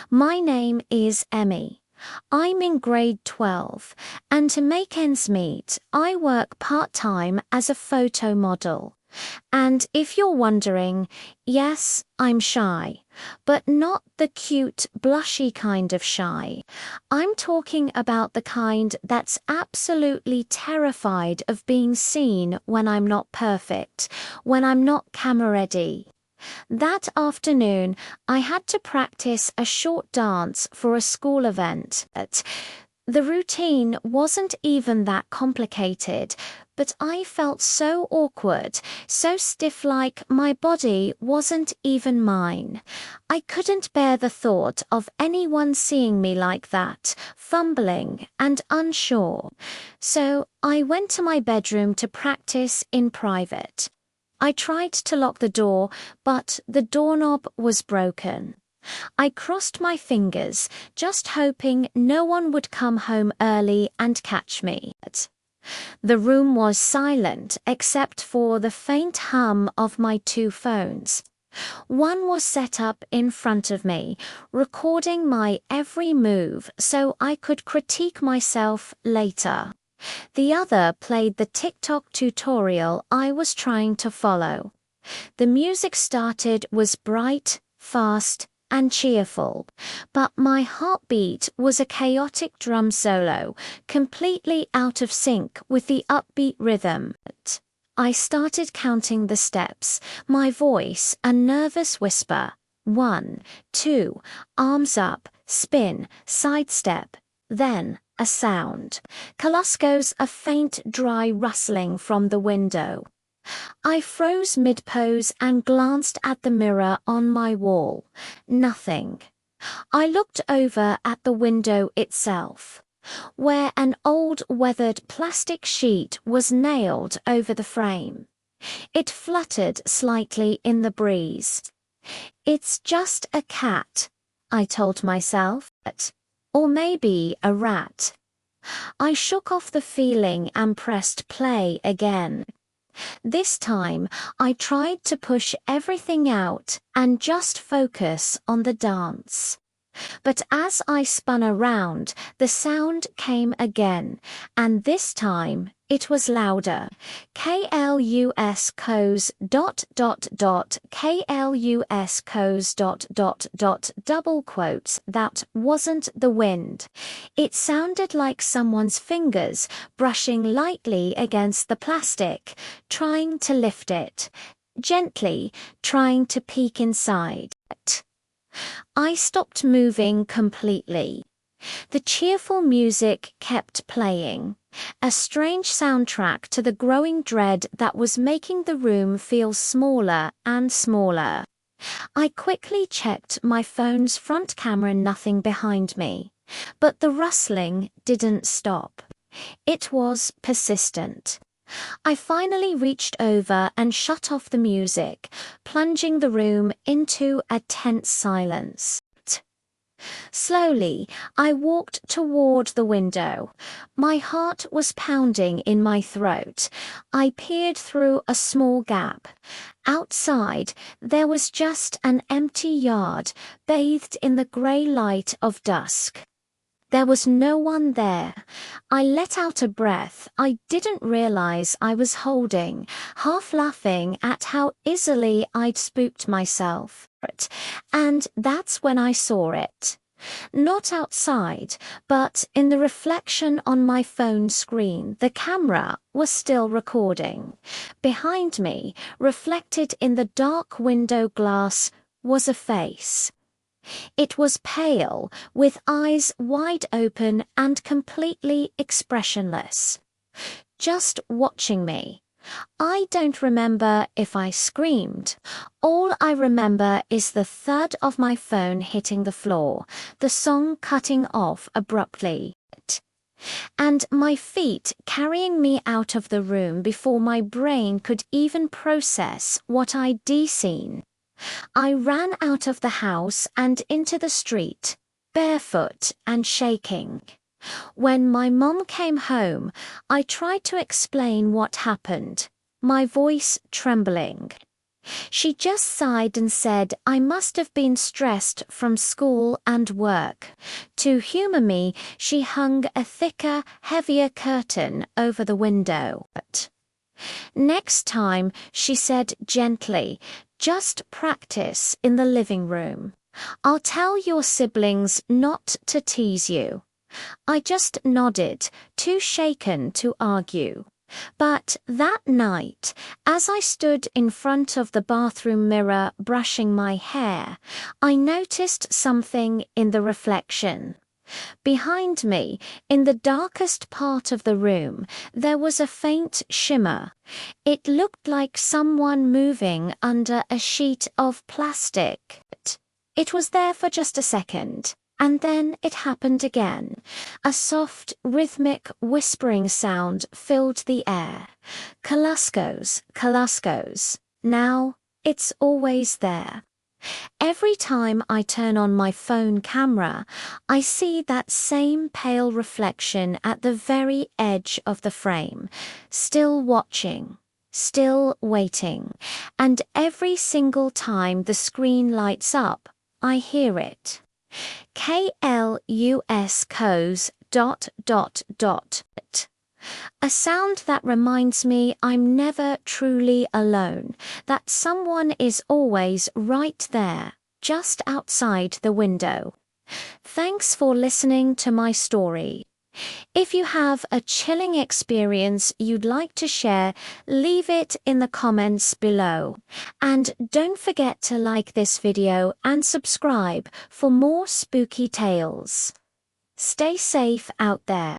My name is Emmy. I'm in grade 12, and to make ends meet, I work part-time as a photo model. And if you're wondering, yes, I'm shy, but not the cute, blushy kind of shy. I'm talking about the kind that's absolutely terrified of being seen when I'm not perfect, when I'm not camera ready. That afternoon, I had to practice a short dance for a school event. The routine wasn't even that complicated, but I felt so awkward, so stiff, like my body wasn't even mine. I couldn't bear the thought of anyone seeing me like that, fumbling and unsure. So I went to my bedroom to practice in private. I tried to lock the door, but the doorknob was broken. I crossed my fingers, just hoping no one would come home early and catch me. The room was silent except for the faint hum of my two phones. One was set up in front of me, recording my every move so I could critique myself later. The other played the TikTok tutorial I was trying to follow. The music started was bright, fast, and cheerful, but my heartbeat was a chaotic drum solo, completely out of sync with the upbeat rhythm. I started counting the steps, my voice a nervous whisper. 1, 2, arms up, spin, sidestep, then a sound. Kaluskos, a faint dry rustling from the window. I froze mid-pose and glanced at the mirror on my wall. Nothing. I looked over at the window itself, where an old weathered plastic sheet was nailed over the frame. It fluttered slightly in the breeze. It's just a cat, I told myself. Or maybe a rat. I shook off the feeling and pressed play again. This time, I tried to push everything out and just focus on the dance. But as I spun around, the sound came again, and this time it was louder. KLUS co's ... KLUS co's ... double quotes. That wasn't the wind. It sounded like someone's fingers brushing lightly against the plastic, trying to lift it, gently trying to peek inside. I stopped moving completely. The cheerful music kept playing, a strange soundtrack to the growing dread that was making the room feel smaller and smaller. I quickly checked my phone's front camera, nothing behind me, but the rustling didn't stop. It was persistent. I finally reached over and shut off the music, plunging the room into a tense silence. Slowly, I walked toward the window. My heart was pounding in my throat. I peered through a small gap. Outside, there was just an empty yard, bathed in the grey light of dusk. There was no one there. I let out a breath I didn't realize I was holding, half laughing at how easily I'd spooked myself. And that's when I saw it. Not outside, but in the reflection on my phone screen. The camera was still recording. Behind me, reflected in the dark window glass, was a face. It was pale, with eyes wide open and completely expressionless. Just watching me. I don't remember if I screamed. All I remember is the thud of my phone hitting the floor, the song cutting off abruptly, and my feet carrying me out of the room before my brain could even process what I'd seen. I ran out of the house and into the street, barefoot and shaking. When my mom came home, I tried to explain what happened, my voice trembling. She just sighed and said I must have been stressed from school and work. To humor me, she hung a thicker, heavier curtain over the window. Next time, she said gently, just practice in the living room. I'll tell your siblings not to tease you. I just nodded, too shaken to argue. But that night, as I stood in front of the bathroom mirror brushing my hair, I noticed something in the reflection. Behind me, in the darkest part of the room, there was a faint shimmer. It looked like someone moving under a sheet of plastic. It was there for just a second, and then it happened again. A soft, rhythmic whispering sound filled the air. Kaluskos, Kaluskos. Now, it's always there. Every time I turn on my phone camera, I see that same pale reflection at the very edge of the frame, still watching, still waiting, and every single time the screen lights up, I hear it. KLUS COS ... A sound that reminds me I'm never truly alone, that someone is always right there, just outside the window. Thanks for listening to my story. If you have a chilling experience you'd like to share, leave it in the comments below. And don't forget to like this video and subscribe for more spooky tales. Stay safe out there.